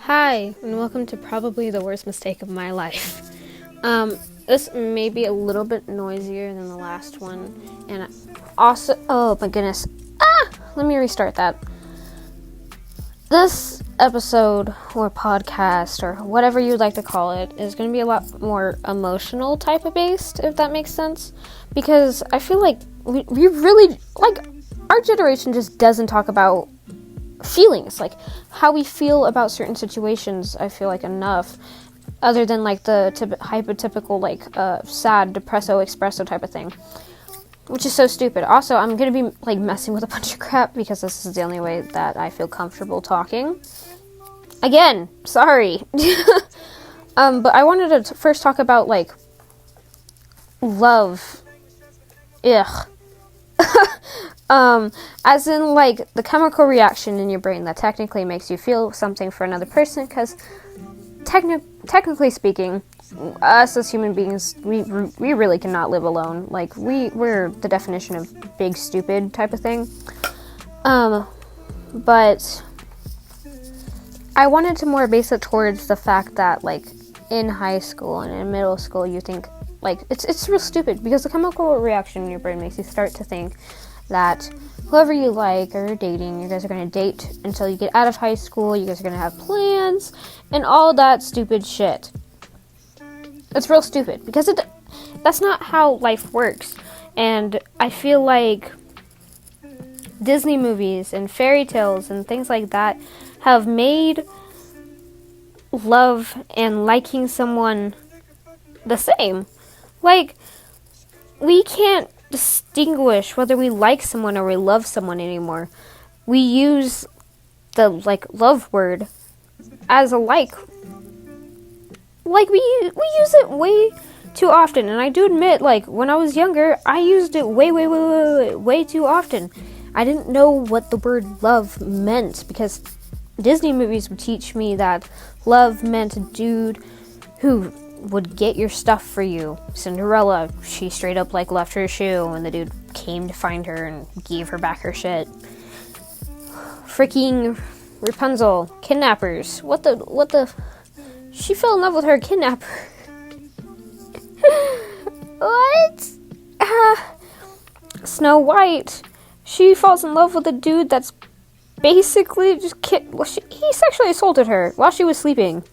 Hi, and welcome to probably the worst mistake of my life. This may be a little bit noisier than the last one, and also, oh my goodness, let me restart that. This episode, or podcast, or whatever you'd like to call it, is going to be a lot more emotional type of based, if that makes sense, because I feel like we really, our generation just doesn't talk about feelings, like how we feel about certain situations. I feel like enough, other than like the hypotypical sad depresso espresso type of thing, which is so stupid. Also, I'm gonna be like messing with a bunch of crap because this is the only way that I feel comfortable talking. Again, sorry. But I wanted to first talk about like love. Ugh. As in, like, the chemical reaction in your brain that technically makes you feel something for another person, because technically speaking, us as human beings, we really cannot live alone. Like, we're the definition of big stupid type of thing. But I wanted to more base it towards the fact that, like, in high school and in middle school, you think, like, it's real stupid, because the chemical reaction in your brain makes you start to think that whoever you like or you're dating, you guys are going to date until you get out of high school, you guys are going to have plans, and all that stupid shit. It's real stupid, because that's not how life works. And I feel like Disney movies and fairy tales and things like that have made love and liking someone the same. Like, we can't distinguish whether we like someone or we love someone anymore. We use the love word as a like we use it way too often. And I do admit, like, when I was younger, I used it way too often. I didn't know what the word love meant, because Disney movies would teach me that love meant a dude who would get your stuff for you. Cinderella, she straight up left her shoe and the dude came to find her and gave her back her shit. Freaking Rapunzel, kidnappers. What the she fell in love with her kidnapper. What? Snow White, she falls in love with a dude that's basically just he sexually assaulted her while she was sleeping.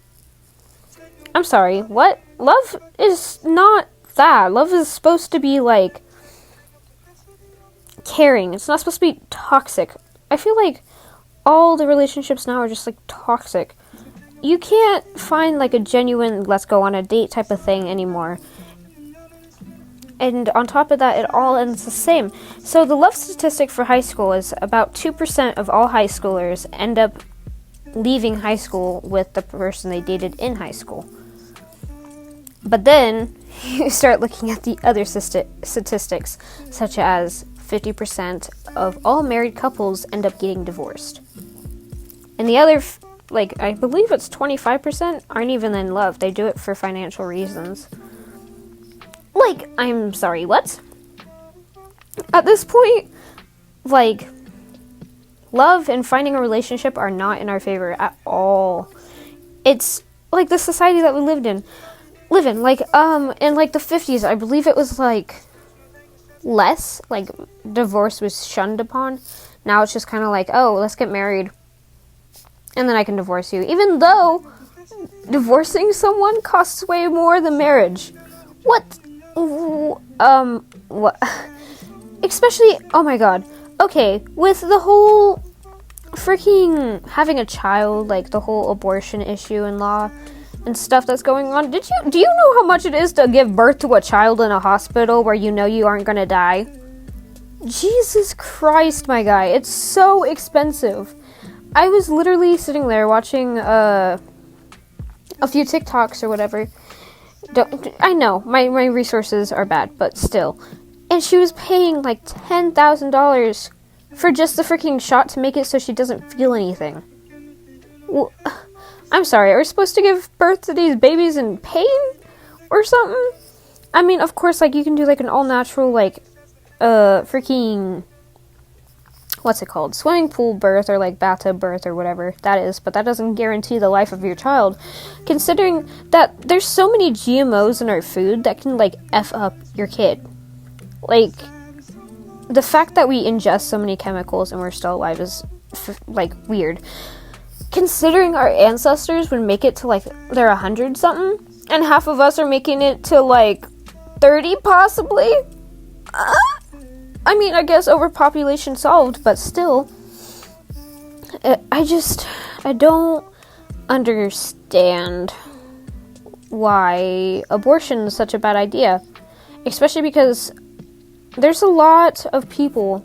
I'm sorry, what? Love is not that. Love is supposed to be, like, caring. It's not supposed to be toxic. I feel like all the relationships now are just, like, toxic. You can't find, like, a genuine let's go on a date type of thing anymore. And on top of that, it all ends the same. So the love statistic for high school is about 2% of all high schoolers end up leaving high school with the person they dated in high school. But then you start looking at the other statistics, such as 50% of all married couples end up getting divorced. And the other, I believe it's 25% aren't even in love. They do it for financial reasons. I'm sorry, what? At this point, love and finding a relationship are not in our favor at all. It's, the society that we live in, in, the 50s, I believe it was, less, divorce was shunned upon. Now it's just kind of oh, let's get married, and then I can divorce you. Even though divorcing someone costs way more than marriage. What? What? Especially, oh my god. Okay, with the whole freaking having a child, the whole abortion issue in law and stuff that's going on. Do you know how much it is to give birth to a child in a hospital where you know you aren't gonna die? Jesus Christ, my guy, it's so expensive. I was literally sitting there watching a few TikToks or whatever. I know my resources are bad, but still. And she was paying $10,000 for just the freaking shot to make it so she doesn't feel anything. Well, I'm sorry, are we supposed to give birth to these babies in pain or something? I mean, of course, you can do an all-natural, freaking what's it called? Swimming pool birth or like bathtub birth or whatever that is, but that doesn't guarantee the life of your child. Considering that there's so many GMOs in our food that can like F up your kid. Like, the fact that we ingest so many chemicals and we're still alive is like weird. Considering our ancestors would make it to like they're 100 something, and half of us are making it to like 30 possibly. I mean, I guess overpopulation solved, but still, I don't understand why abortion is such a bad idea, especially because there's a lot of people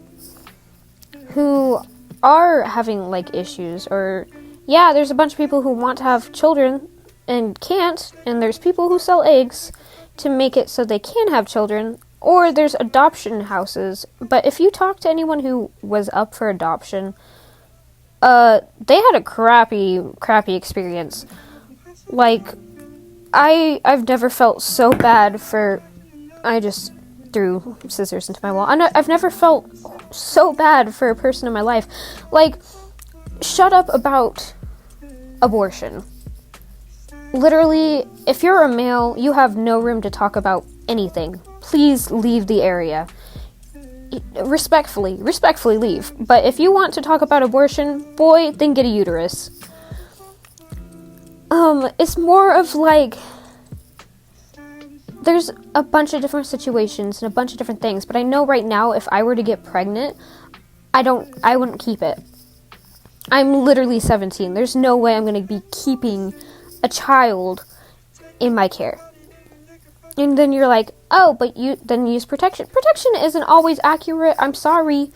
who are having like issues, or yeah, there's a bunch of people who want to have children and can't, and there's people who sell eggs to make it so they can have children, or there's adoption houses. But if you talk to anyone who was up for adoption, they had a crappy experience. Like, I've never felt so bad for, I just threw scissors into my wall. I've never felt so bad for a person in my life. Like, shut up about abortion. Literally, if you're a male, you have no room to talk about anything. Please leave the area. Respectfully leave. But if you want to talk about abortion, boy, then get a uterus. It's more of like, there's a bunch of different situations and a bunch of different things, but I know right now if I were to get pregnant, I wouldn't keep it. I'm literally 17. There's no way I'm going to be keeping a child in my care. And then you're like, oh, but you then use protection. Protection isn't always accurate. I'm sorry.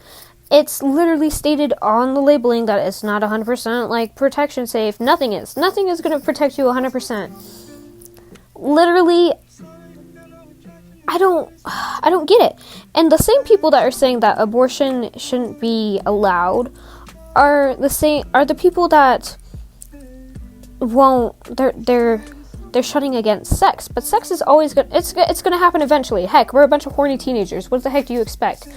It's literally stated on the labeling that it's not 100% like protection safe. Nothing is. Nothing is going to protect you 100%. Literally, I don't get it. And the same people that are saying that abortion shouldn't be allowed are the people that won't, they're shutting against sex, but sex is always good. It's going to happen eventually. Heck, we're a bunch of horny teenagers. What the heck do you expect?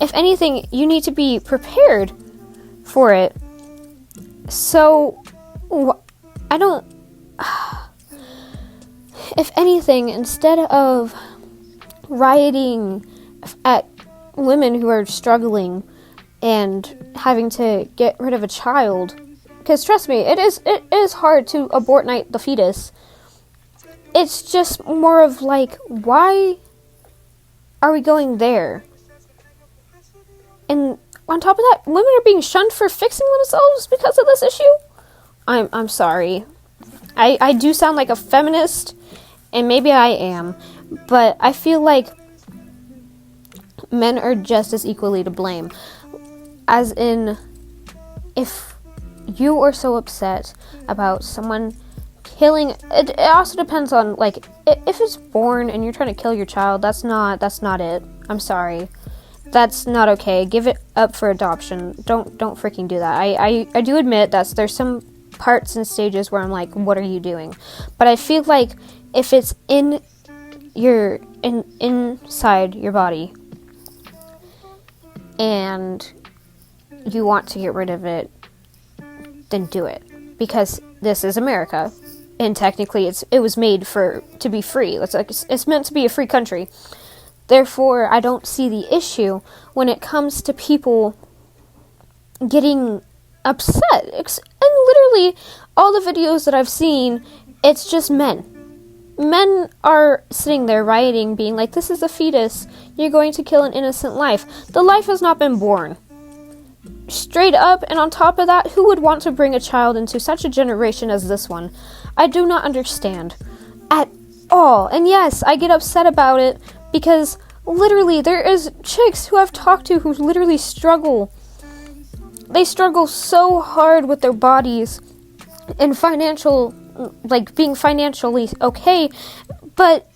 If anything, you need to be prepared for it. So, I don't... If anything, instead of rioting at women who are struggling and having to get rid of a child, because trust me, it is hard to abort the fetus. It's just more of like, why are we going there? And on top of that, women are being shunned for fixing themselves because of this issue. I'm sorry. I do sound like a feminist, and maybe I am, but I feel like men are just as equally to blame. As in, if you are so upset about someone killing, it also depends on, like, if it's born and you're trying to kill your child, that's not it. I'm sorry. That's not okay. Give it up for adoption. Don't freaking do that. I do admit that there's some parts and stages where I'm like, what are you doing? But I feel like if it's inside your body and you want to get rid of it, then do it. Because this is America, and technically it was made to be free. It's meant to be a free country. Therefore, I don't see the issue when it comes to people getting upset. And literally, all the videos that I've seen, it's just men. Men are sitting there rioting, being like, this is a fetus. You're going to kill an innocent life. The life has not been born. Straight up, and on top of that, who would want to bring a child into such a generation as this one? I do not understand. At all. And yes, I get upset about it, because literally, there is chicks who I've talked to who literally struggle. They struggle so hard with their bodies and being financially okay, but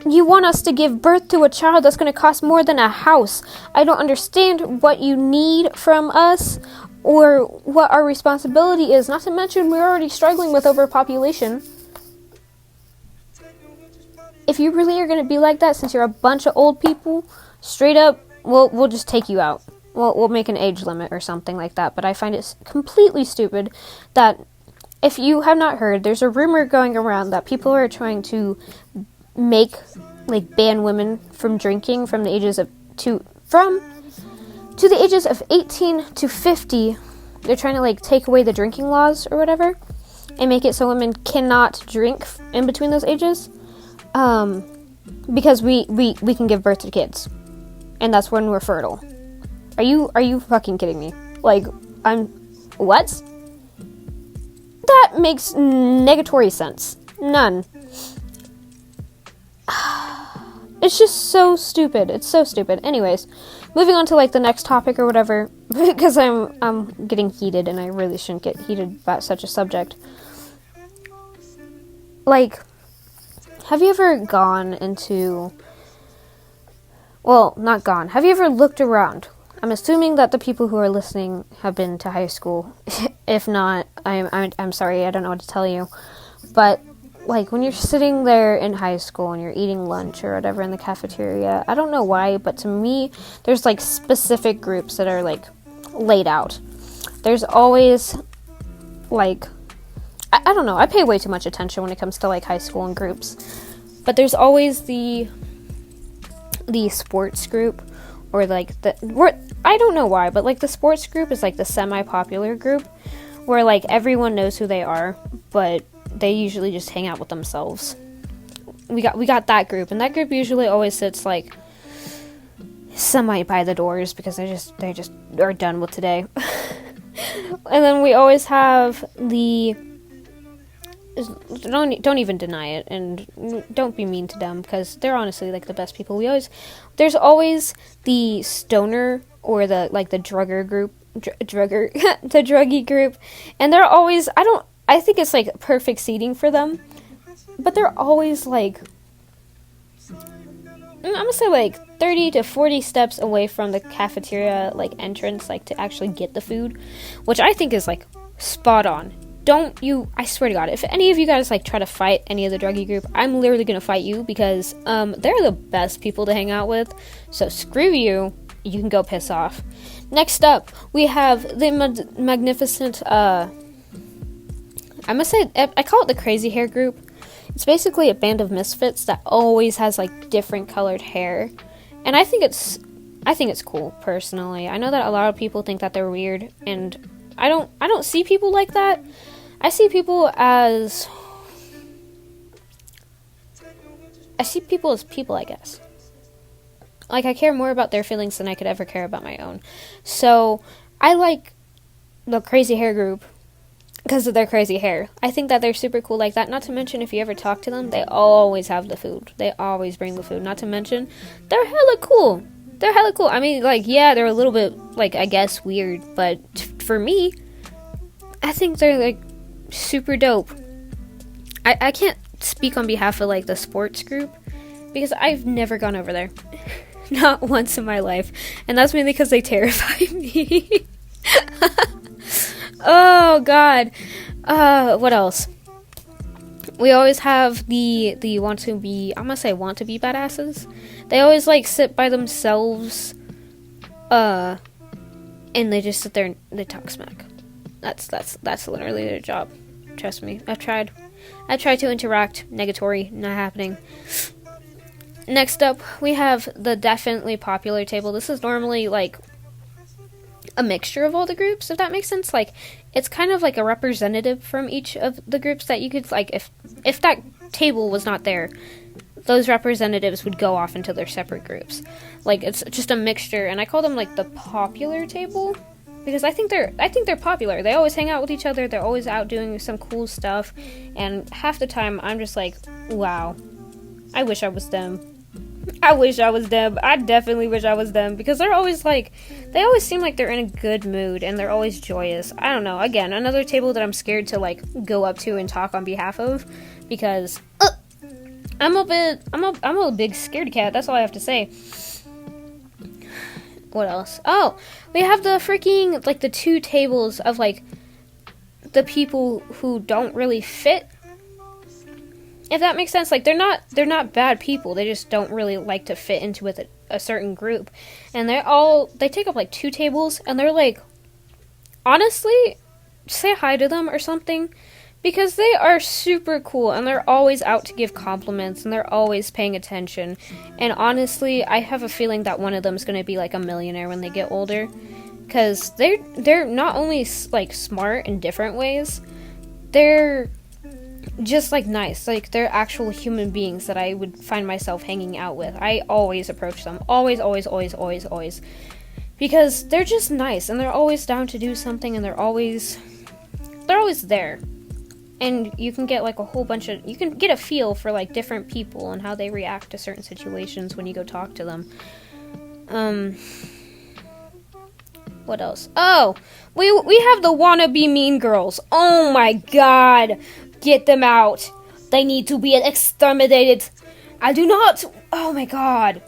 you want us to give birth to a child that's going to cost more than a house. I don't understand what you need from us or what our responsibility is. Not to mention, we're already struggling with overpopulation. If you really are going to be like that, since you're a bunch of old people, straight up, we'll just take you out. well, we'll make an age limit or something like that, but I find it completely stupid that if you have not heard, there's a rumor going around that people are trying to ban women from drinking from the ages of to the ages of 18 to 50. They're trying to take away the drinking laws or whatever and make it so women cannot drink in between those ages, because we can give birth to kids, and that's when we're fertile. Are you fucking kidding me? What? That makes negatory sense. None. It's just so stupid. It's so stupid. Anyways, moving on to the next topic or whatever, because I'm getting heated and I really shouldn't get heated about such a subject. Have you ever gone into, well, not gone, have you ever looked around? I'm assuming that the people who are listening have been to high school. If not, I'm sorry, I don't know what to tell you. But when you're sitting there in high school and you're eating lunch or whatever in the cafeteria, I don't know why, but to me, there's specific groups that are laid out. There's always I don't know, I pay way too much attention when it comes to high school and groups. But there's always the sports group, or I don't know why, but the sports group is the semi-popular group where everyone knows who they are, but they usually just hang out with themselves. We got that group, and that group usually always sits semi by the doors because they just are done with today. And then we always have don't even deny it, and don't be mean to them because they're honestly the best people. There's always the stoner or the drugger group, the druggy group, and they're always, I think it's perfect seating for them, but they're always I'm gonna say 30 to 40 steps away from the cafeteria entrance to actually get the food, which I think is spot on. I swear to God, if any of you guys try to fight any of the druggy group, I'm literally gonna fight you because they're the best people to hang out with. So screw you. You can go piss off. Next up, we have the magnificent. I must say, I call it the crazy hair group. It's basically a band of misfits that always has different colored hair, and I think it's cool personally. I know that a lot of people think that they're weird, and I don't see people like that. I see people as people, I guess. I care more about their feelings than I could ever care about my own. So, I like the crazy hair group because of their crazy hair. I think that they're super cool like that. Not to mention, if you ever talk to them, they always have the food. They always bring the food. Not to mention, they're hella cool. I mean, yeah, they're a little bit, I guess, weird. But for me, I think they're, super dope. I can't speak on behalf of, the sports group because I've never gone over there. Not once in my life. And that's mainly because they terrify me. Oh, God. What else? We always have the want to be badasses. They always, sit by themselves, and they just sit there and they talk smack. That's literally their job. Trust me. I've tried to interact. Negatory. Not happening. Next up, we have the definitely popular table. This is normally, a mixture of all the groups, if that makes sense. It's kind of a representative from each of the groups that you could, if that table was not there, those representatives would go off into their separate groups. It's just a mixture, and I call them, the popular table, because I think they're popular. They always hang out with each other, they're always out doing some cool stuff, and half the time, I'm just wow, I wish I was them. I definitely wish I was them, because they're always they always seem like they're in a good mood, and they're always joyous. I don't know, again, another table that I'm scared to go up to and talk on behalf of, because I'm a big scaredy cat, that's all I have to say. What else? Oh, we have the freaking, the two tables of, the people who don't really fit. If that makes sense, they're not bad people. They just don't really like to fit into a certain group, and they take up like 2 tables, and they're like, honestly, say hi to them or something, because they are super cool, and they're always out to give compliments, and they're always paying attention. And honestly, I have a feeling that one of them is going to be like a millionaire when they get older, because they're not only like smart in different ways, they're just like nice. Like, they're actual human beings that I would find myself hanging out with. I always approach them, always, because they're just nice, and they're always down to do something, and they're always there. And you can get like you can get a feel for like different people and how they react to certain situations when you go talk to them. What else? Oh, we have the wannabe mean girls. Oh my god. Get them out. They need to be exterminated. I do not. Oh my god.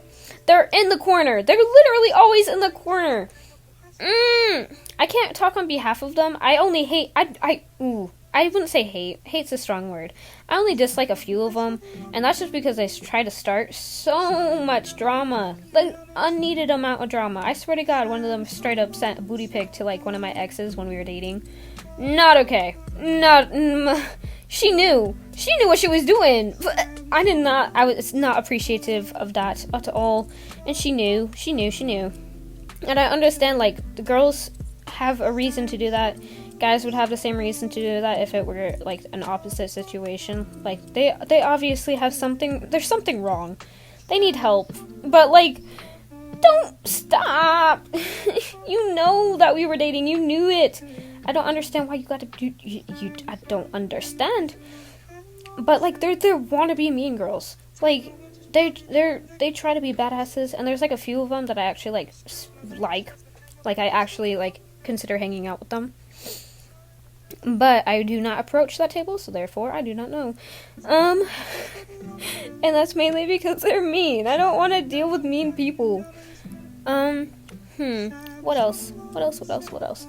They're in the corner. They're literally always in the corner. I can't talk on behalf of them. I only hate. I wouldn't say hate. Hate's a strong word. I only dislike a few of them, and that's just because they try to start so much drama. Like, unneeded amount of drama. I swear to God, one of them straight up sent a booty pic to, like, one of my exes when we were dating. Not okay. She knew. She knew what she was doing. But I was not appreciative of that at all. And she knew. And I understand, like, the girls have a reason to do that. Guys would have the same reason to do that if it were, like, an opposite situation. Like, they obviously have something. There's something wrong. They need help. But, like, don't stop. You know that we were dating. You knew it. I don't understand why you gotta do. I don't understand. But, like, they're wannabe mean girls. Like, they try to be badasses, and there's, like, a few of them that I actually, like. Like, I actually, like, consider hanging out with them. But I do not approach that table, so therefore I do not know. And that's mainly because they're mean. I don't want to deal with mean people. What else?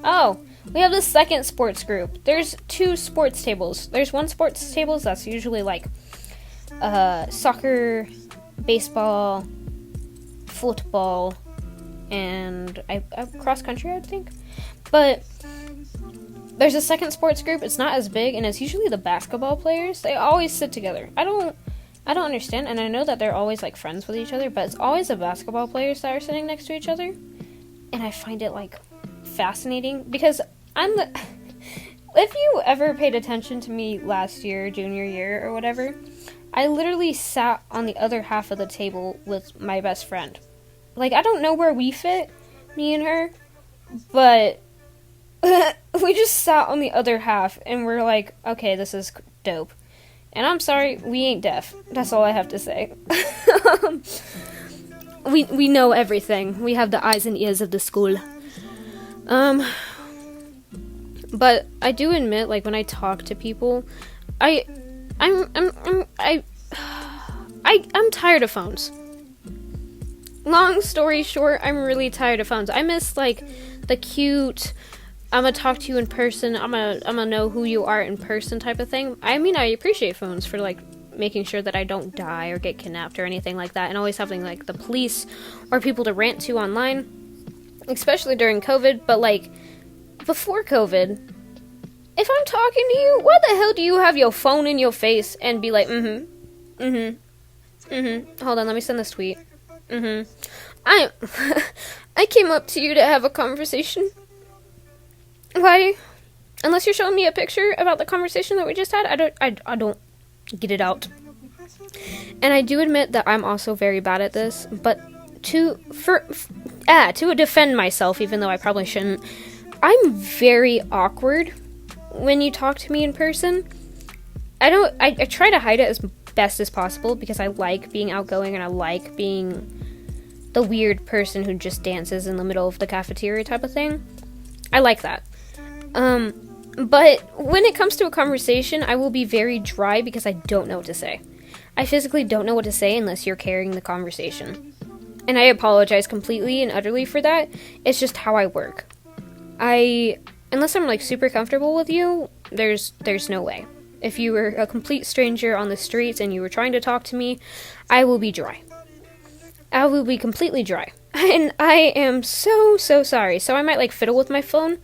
Oh, we have the second sports group. There's 2 sports tables. There's one sports table that's usually like soccer, baseball, football, and cross country, I think. But there's a second sports group. It's not as big, and it's usually the basketball players. They always sit together. I don't understand, and I know that they're always like friends with each other, but it's always the basketball players that are sitting next to each other, and I find it like fascinating because if you ever paid attention to me last year, junior year or whatever, I literally sat on the other half of the table with my best friend. Like, I don't know where we fit, me and her, but we just sat on the other half, and we're like, okay, this is dope. And I'm sorry, we ain't deaf. That's all I have to say. We know everything. We have the eyes and ears of the school. But I do admit, like, when I talk to people, I'm tired of phones. Long story short, I'm really tired of phones. I miss, like, the cute, I'm gonna talk to you in person, I'm gonna know who you are in person type of thing. I mean, I appreciate phones for, like, making sure that I don't die or get kidnapped or anything like that, and always having, like, the police or people to rant to online, especially during COVID. But, like, before COVID, if I'm talking to you, why the hell do you have your phone in your face and be like, hold on, let me send this tweet. I came up to you to have a conversation. Why? Unless you're showing me a picture about the conversation that we just had, I don't get it out. And I do admit that I'm also very bad at this, but to defend myself, even though I probably shouldn't, I'm very awkward when you talk to me in person. I try to hide it as best as possible because I like being outgoing and I like being the weird person who just dances in the middle of the cafeteria type of thing. I like that. But when it comes to a conversation, I will be very dry because I don't know what to say. I physically don't know what to say unless you're carrying the conversation. And I apologize completely and utterly for that. It's just how I work. Unless I'm, like, super comfortable with you, there's no way. If you were a complete stranger on the streets and you were trying to talk to me, I will be dry. I will be completely dry. And I am so sorry. So I might like fiddle with my phone,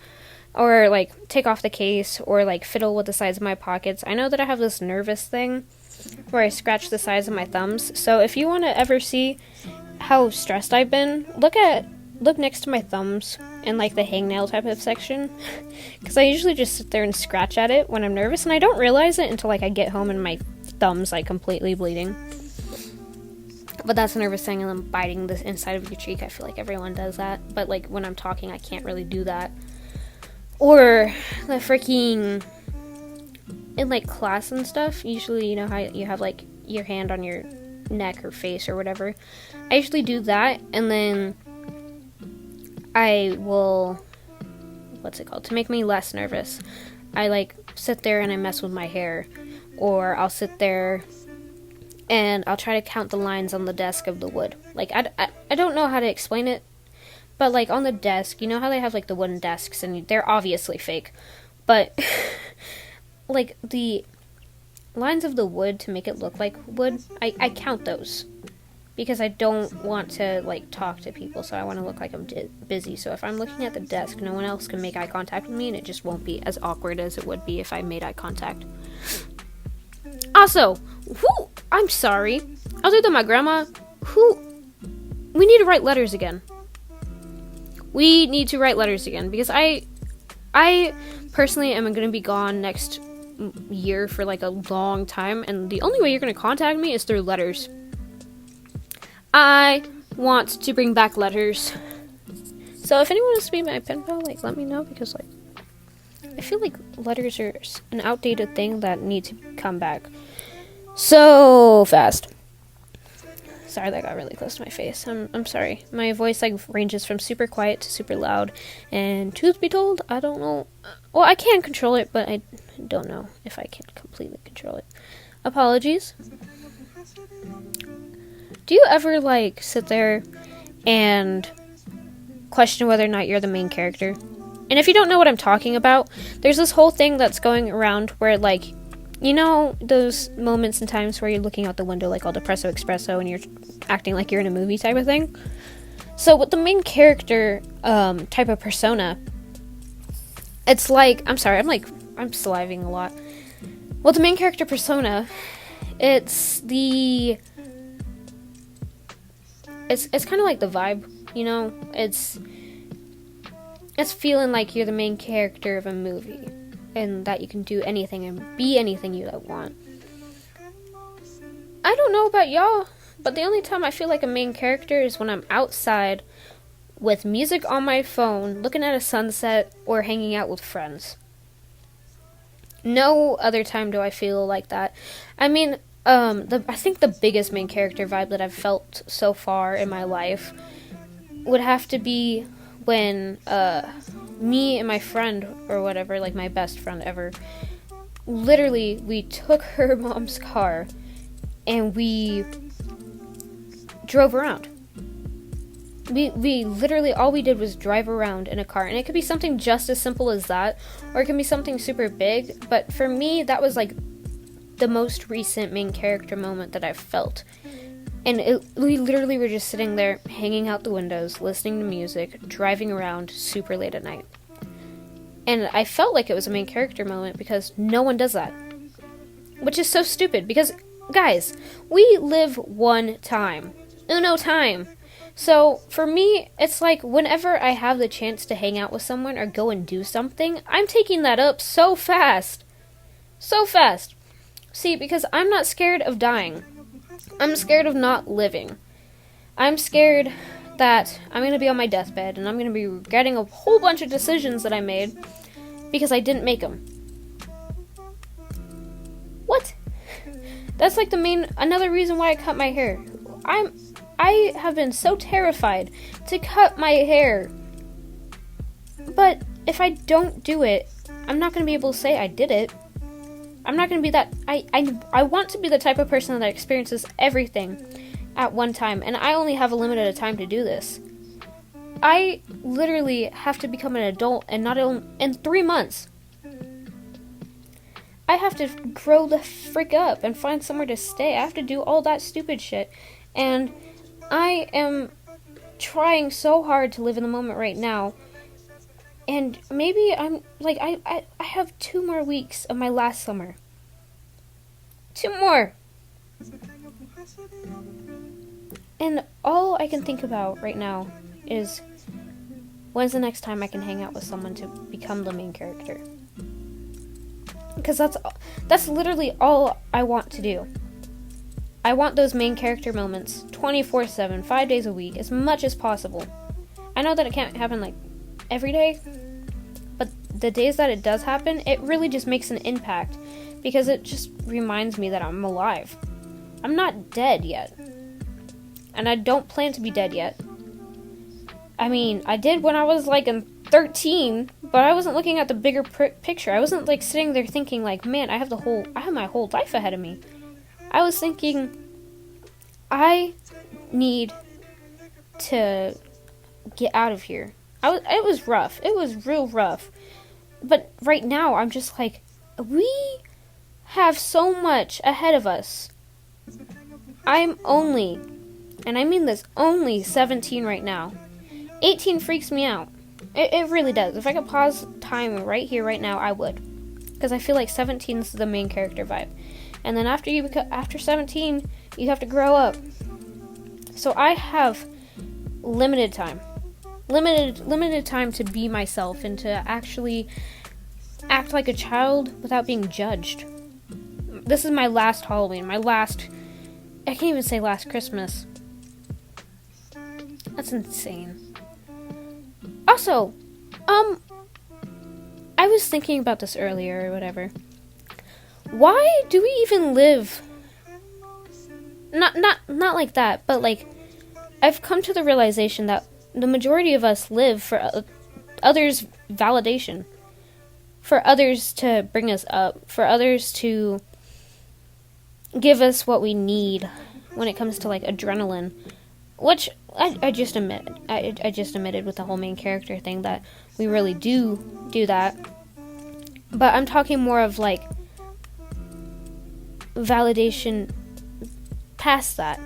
or like take off the case, or like fiddle with the sides of my pockets. I know that I have this nervous thing where I scratch the sides of my thumbs. So if you want to ever see how stressed I've been, look next to my thumbs in like the hangnail type of section, because I usually just sit there and scratch at it when I'm nervous, and I don't realize it until like I get home and my thumb's like completely bleeding. But that's a nervous thing, and I'm biting the inside of your cheek. I feel like everyone does that, but like when I'm talking, I can't really do that. Or the freaking in like class and stuff, usually you know how you have like your hand on your neck or face or whatever. I usually do that, and then I will, what's it called, to make me less nervous, I like sit there and I mess with my hair, or I'll sit there and I'll try to count the lines on the desk of the wood. Like I don't know how to explain it, but like on the desk, you know how they have like the wooden desks, and they're obviously fake, but like the lines of the wood to make it look like wood, I count those, because I don't want to like talk to people, so I want to look like I'm busy. So if I'm looking at the desk, no one else can make eye contact with me, and it just won't be as awkward as it would be if I made eye contact. Also, I'm sorry, other than my grandma, we need to write letters again. We need to write letters again, because I personally am going to be gone next year for like a long time, and the only way you're going to contact me is through letters. I want to bring back letters. So if anyone wants to be my pen pal, like, let me know, because like I feel like letters are an outdated thing that need to come back so fast. Sorry, that got really close to my face. I'm sorry. My voice like ranges from super quiet to super loud, and truth be told, I don't know. Well, I can control it, but I don't know if I can completely control it. Apologies. Do you ever like sit there and question whether or not you're the main character? And if you don't know what I'm talking about, there's this whole thing that's going around where, like, you know those moments and times where you're looking out the window like all depresso espresso and you're acting like you're in a movie type of thing? So with the main character type of persona, it's like, I'm sorry, I'm saliving a lot. Well, the main character persona, it's kind of like the vibe, you know? It's feeling like you're the main character of a movie, and that you can do anything and be anything you want. I don't know about y'all, but the only time I feel like a main character is when I'm outside with music on my phone, looking at a sunset, or hanging out with friends. No other time do I feel like that. I mean, I think the biggest main character vibe that I've felt so far in my life would have to be when me and my friend, or whatever, like my best friend ever, literally we took her mom's car and we drove around. We literally, all we did was drive around in a car, and it could be something just as simple as that, or it can be something super big, but for me, that was like the most recent main character moment that I've felt. And we literally were just sitting there, hanging out the windows, listening to music, driving around super late at night. And I felt like it was a main character moment, because no one does that. Which is so stupid, because, guys, we live one time. Uno time. So, for me, it's like, whenever I have the chance to hang out with someone or go and do something, I'm taking that up so fast. So fast. See, because I'm not scared of dying. I'm scared of not living. I'm scared that I'm going to be on my deathbed, and I'm going to be regretting a whole bunch of decisions that I made because I didn't make them. What? That's like another reason why I cut my hair. I have been so terrified to cut my hair. But if I don't do it, I'm not going to be able to say I did it. I'm not going to be that. I want to be the type of person that experiences everything at one time, and I only have a limited time to do this. I literally have to become an adult in 3 months. I have to grow the frick up and find somewhere to stay. I have to do all that stupid shit. And I am trying so hard to live in the moment right now. And maybe I'm like, I have 2 more weeks of my last summer. 2 more! And all I can think about right now is when's the next time I can hang out with someone to become the main character. Because that's literally all I want to do. I want those main character moments 24/7, 5 days a week, as much as possible. I know that it can't happen like every day, but the days that it does happen, it really just makes an impact because it just reminds me that I'm alive. I'm not dead yet. And I don't plan to be dead yet. I mean, I did when I was like in 13, but I wasn't looking at the bigger picture. I wasn't like sitting there thinking like, man, I have my whole life ahead of me. I was thinking, I need to get out of here. It was rough. It was real rough. But right now, I'm just like, we have so much ahead of us. I'm only, and I mean this, only 17 right now. 18 freaks me out. It really does. If I could pause time right here, right now, I would. Because I feel like 17 is the main character vibe. And then after 17, you have to grow up. So I have limited time. Limited time to be myself and to actually act like a child without being judged. This is my last Halloween. I can't even say last Christmas. That's insane. Also, I was thinking about this earlier or whatever. Why do we even live? Not like that, but like, I've come to the realization that the majority of us live for others' validation. For others to bring us up. For others to give us what we need when it comes to like adrenaline. Which I just admitted. I just admitted with the whole main character thing that we really do that. But I'm talking more of like validation past that.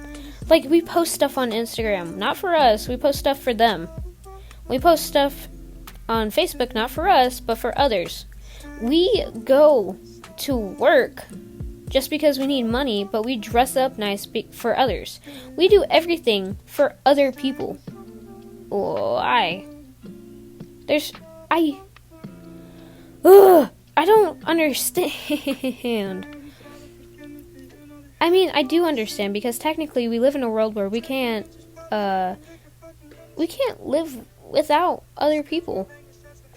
Like, we post stuff on Instagram, not for us, we post stuff for them. We post stuff on Facebook, not for us, but for others. We go to work just because we need money, but we dress up nice for others. We do everything for other people. Why? I don't understand. I mean, I do understand, because technically we live in a world where we can't live without other people.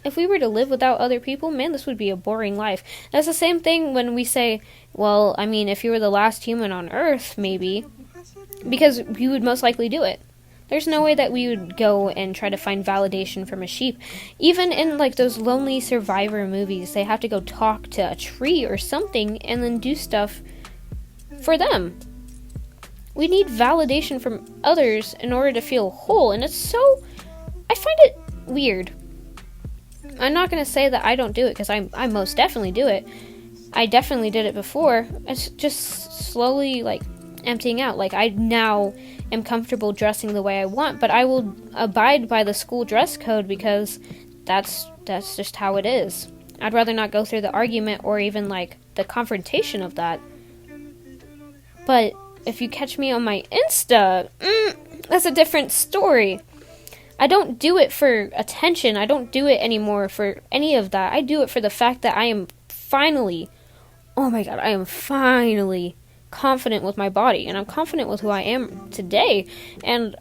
If we were to live without other people, man, this would be a boring life. That's the same thing when we say, well, I mean, if you were the last human on Earth, maybe, because we would most likely do it. There's no way that we would go and try to find validation from a sheep. Even in, like, those lonely survivor movies, they have to go talk to a tree or something and then do stuff for them. We need validation from others in order to feel whole, and I find it weird. I'm not going to say that I don't do it, because I most definitely do it. I definitely did it before. It's just slowly, like, emptying out. Like, I now am comfortable dressing the way I want, but I will abide by the school dress code, because that's just how it is. I'd rather not go through the argument or even, like, the confrontation of that. But if you catch me on my Insta, that's a different story. I don't do it for attention. I don't do it anymore for any of that. I do it for the fact that I am finally confident with my body, and I'm confident with who I am today. And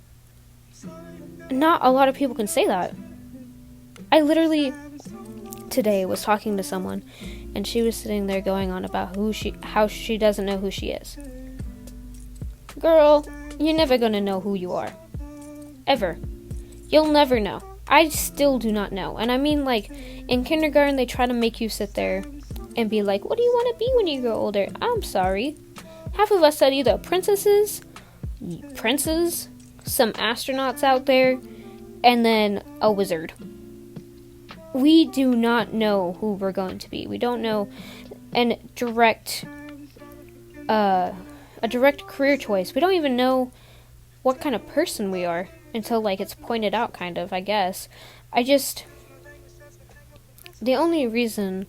not a lot of people can say that. I literally today was talking to someone, and she was sitting there going on about how she doesn't know who she is. Girl, you're never gonna know who you are. Ever. You'll never know. I still do not know. And I mean, like, in kindergarten, they try to make you sit there and be like, what do you want to be when you grow older? I'm sorry. Half of us said either princes, some astronauts out there, and then a wizard. We do not know who we're going to be. We don't know a direct career choice. We don't even know what kind of person we are until, like, it's pointed out, kind of, I guess. The only reason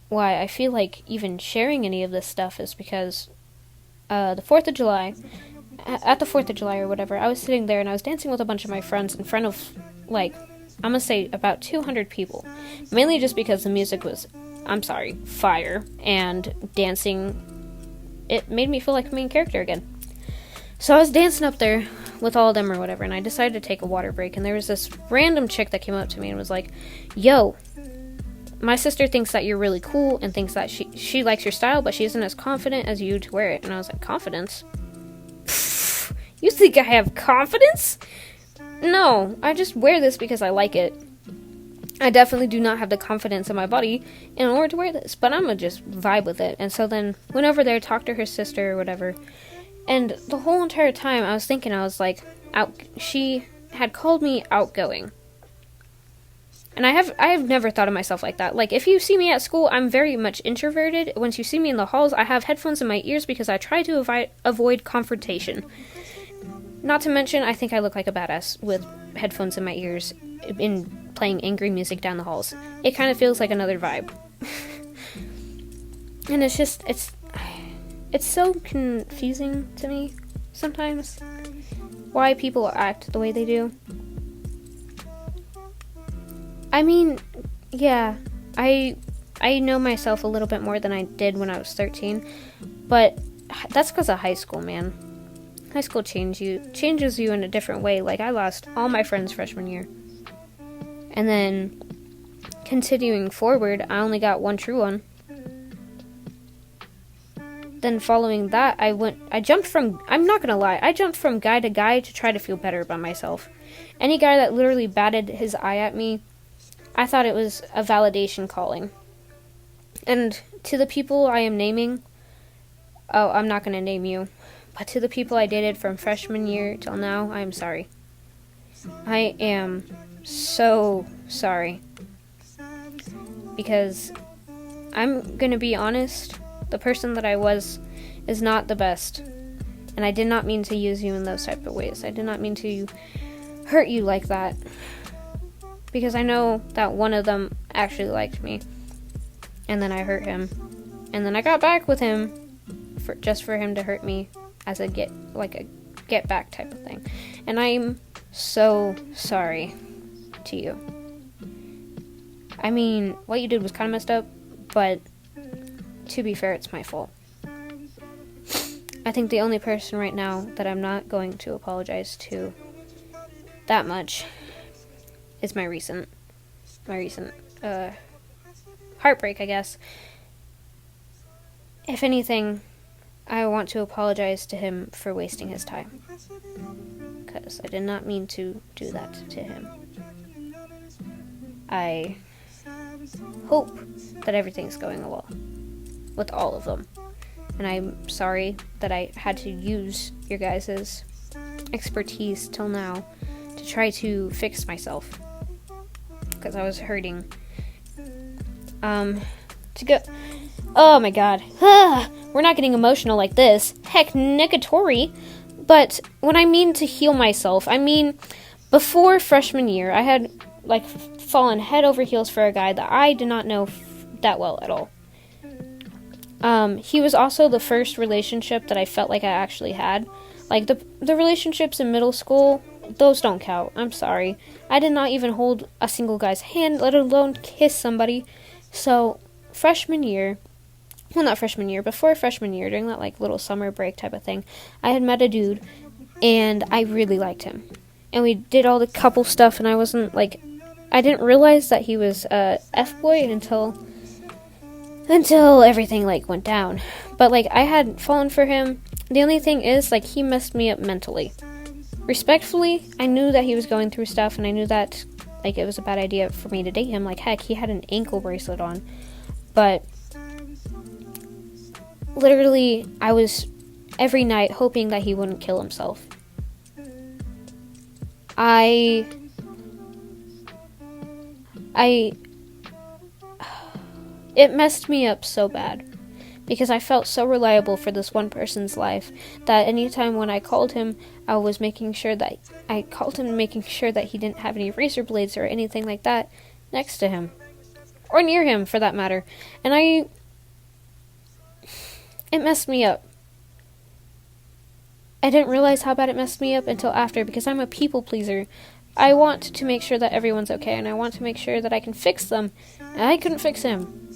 why I feel like even sharing any of this stuff is because the 4th of July, at the 4th of July or whatever, I was sitting there and I was dancing with a bunch of my friends in front of, like, I'm gonna say about 200 people. Mainly just because the music was, I'm sorry, fire. And dancing, it made me feel like a main character again. So I was dancing up there with all of them or whatever, and I decided to take a water break. And there was this random chick that came up to me and was like, yo, my sister thinks that you're really cool and thinks that she likes your style, but she isn't as confident as you to wear it. And I was like, confidence? Pfft, you think I have confidence? No, I just wear this because I like it. I definitely do not have the confidence in my body in order to wear this, but I'm gonna just vibe with it. And so then went over there, talked to her sister or whatever, and the whole entire time I was thinking, I was like, she had called me outgoing. And I have never thought of myself like that. Like, if you see me at school, I'm very much introverted. Once you see me in the halls, I have headphones in my ears because I try to avoid confrontation. Not to mention, I think I look like a badass with headphones in my ears in playing angry music down the halls. It kind of feels like another vibe. And it's just, it's so confusing to me sometimes why people act the way they do. I mean, yeah, I know myself a little bit more than I did when I was 13, but that's because of high school, man. High school changes you in a different way. Like, I lost all my friends freshman year. And then, continuing forward, I only got one true one. Then following that, I jumped from, I'm not gonna lie, I jumped from guy to guy to try to feel better about myself. Any guy that literally batted his eye at me, I thought it was a validation calling. And to the people I am naming, oh, I'm not gonna name you, but to the people I dated from freshman year till now, I am sorry. I am so sorry. Because I'm gonna be honest, the person that I was is not the best. And I did not mean to use you in those type of ways. I did not mean to hurt you like that. Because I know that one of them actually liked me. And then I hurt him. And then I got back with him just for him to hurt me as a get back type of thing. And I'm so sorry to you. I mean, what you did was kind of messed up, but to be fair, it's my fault. I think the only person right now that I'm not going to apologize to that much is my recent heartbreak, I guess. If anything, I want to apologize to him for wasting his time. Because I did not mean to do that to him. I hope that everything's going well with all of them. And I'm sorry that I had to use your guys' expertise till now to try to fix myself. Because I was hurting. Oh my god. We're not getting emotional like this. Heck, negatory. But when I mean to heal myself, I mean, before freshman year, I had, fallen head over heels for a guy that I did not know that well at all. He was also the first relationship that I felt like I actually had. Like, the relationships in middle school, those don't count. I'm sorry. I did not even hold a single guy's hand, let alone kiss somebody. So, freshman year, well, not freshman year, before freshman year, during that, little summer break type of thing, I had met a dude, and I really liked him. And we did all the couple stuff, and I wasn't, I didn't realize that he was a F-boy until everything, went down. But, I had fallen for him. The only thing is, he messed me up mentally. Respectfully, I knew that he was going through stuff, and I knew that, it was a bad idea for me to date him. Heck, he had an ankle bracelet on. But literally, I was every night hoping that he wouldn't kill himself. It messed me up so bad. because I felt so reliable for this one person's life that anytime when I called him, I was making sure that he didn't have any razor blades or anything like that next to him, or near him for that matter. And it messed me up. I didn't realize how bad it messed me up until after, because I'm a people pleaser. I want to make sure that everyone's okay, and I want to make sure that I can fix them, and I couldn't fix him.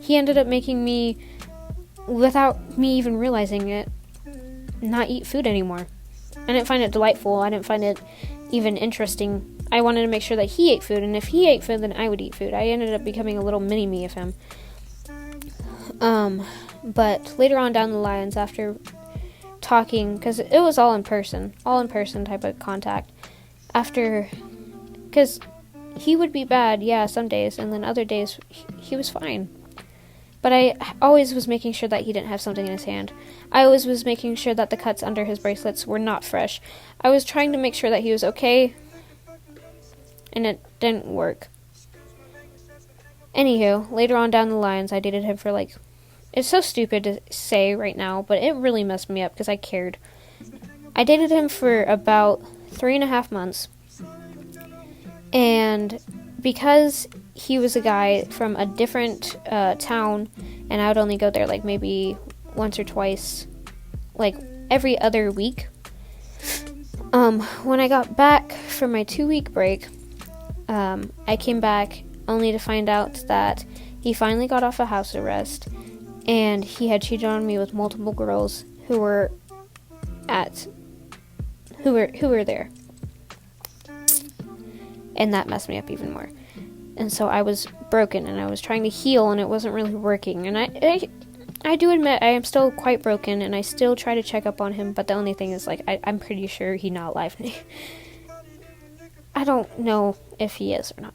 He ended up making me, without me even realizing it, not eat food anymore. I didn't find it delightful. I didn't find it even interesting. I wanted to make sure that he ate food, and if he ate food, then I would eat food. I ended up becoming a little mini-me of him. But later on down the lines, after talking, because it was all in person type of contact, because he would be bad, yeah, some days, and then other days, he was fine. But I always was making sure that he didn't have something in his hand. I always was making sure that the cuts under his bracelets were not fresh. I was trying to make sure that he was okay, and it didn't work. Anywho, later on down the lines, I dated him for it's so stupid to say right now, but it really messed me up because I cared. I dated him for about 3.5 months, and because he was a guy from a different town, and I would only go there maybe once or twice, every other week. When I got back from my 2-week break, I came back only to find out that he finally got off a house arrest, and he had cheated on me with multiple girls who were there. And that messed me up even more. And so I was broken, and I was trying to heal, and it wasn't really working. And I do admit I am still quite broken, and I still try to check up on him, but the only thing is, I'm pretty sure he's not alive. I don't know if he is or not.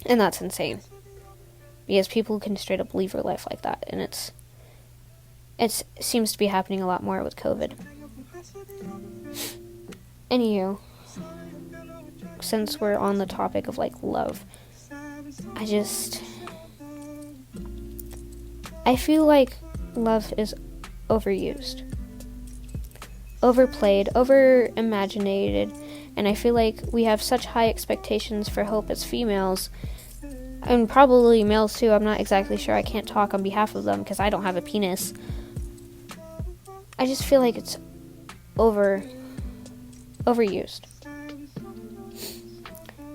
And that's insane. Because people can straight up leave their life like that, and it seems to be happening a lot more with COVID. Anywho, since we're on the topic of love, I feel like love is overused, overplayed, over-imaginated, and I feel like we have such high expectations for hope as females, and probably males too. I'm not exactly sure. I can't talk on behalf of them because I don't have a penis. I just feel like it's overused.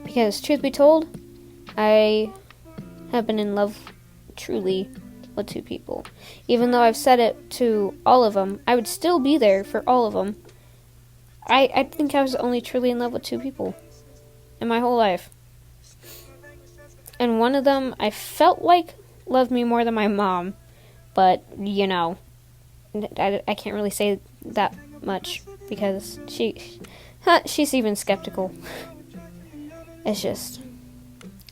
Because truth be told, I have been in love truly with 2 people. Even though I've said it to all of them, I would still be there for all of them. I think I was only truly in love with 2 people in my whole life. And one of them I felt like loved me more than my mom. But, I can't really say that much because she's even skeptical. It's just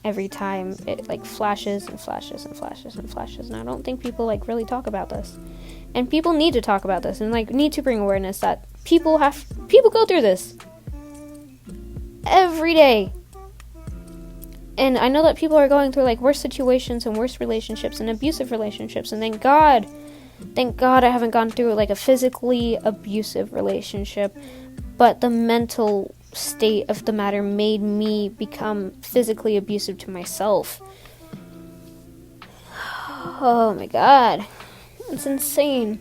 every time it flashes and flashes and flashes and flashes, and I don't think people really talk about this. And people need to talk about this and need to bring awareness that people go through this every day. And I know that people are going through worse situations and worse relationships and abusive relationships, and thank God I haven't gone through a physically abusive relationship, but the mental state of the matter made me become physically abusive to myself. Oh my God. It's insane.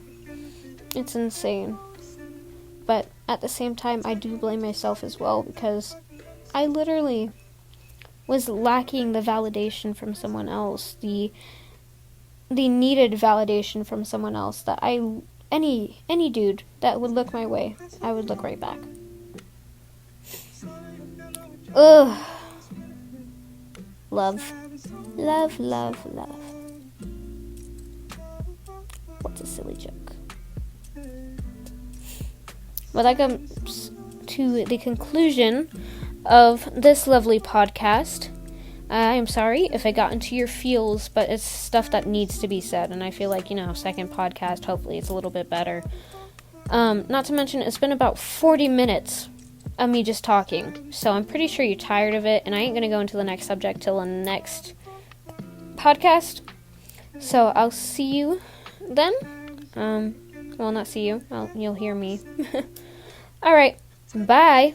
But at the same time, I do blame myself as well, because I literally was lacking the validation from someone else, the needed validation from someone else that any dude that would look my way, I would look right back. Ugh. Love. What's a silly joke? Well, that comes to the conclusion of this lovely podcast. I'm sorry if I got into your feels, but it's stuff that needs to be said, and I feel like, second podcast, hopefully it's a little bit better. Not to mention, it's been about 40 minutes of me just talking, so I'm pretty sure you're tired of it, and I ain't gonna go into the next subject till the next podcast. So I'll see you then. Well, not see you. You'll hear me. All right. Bye.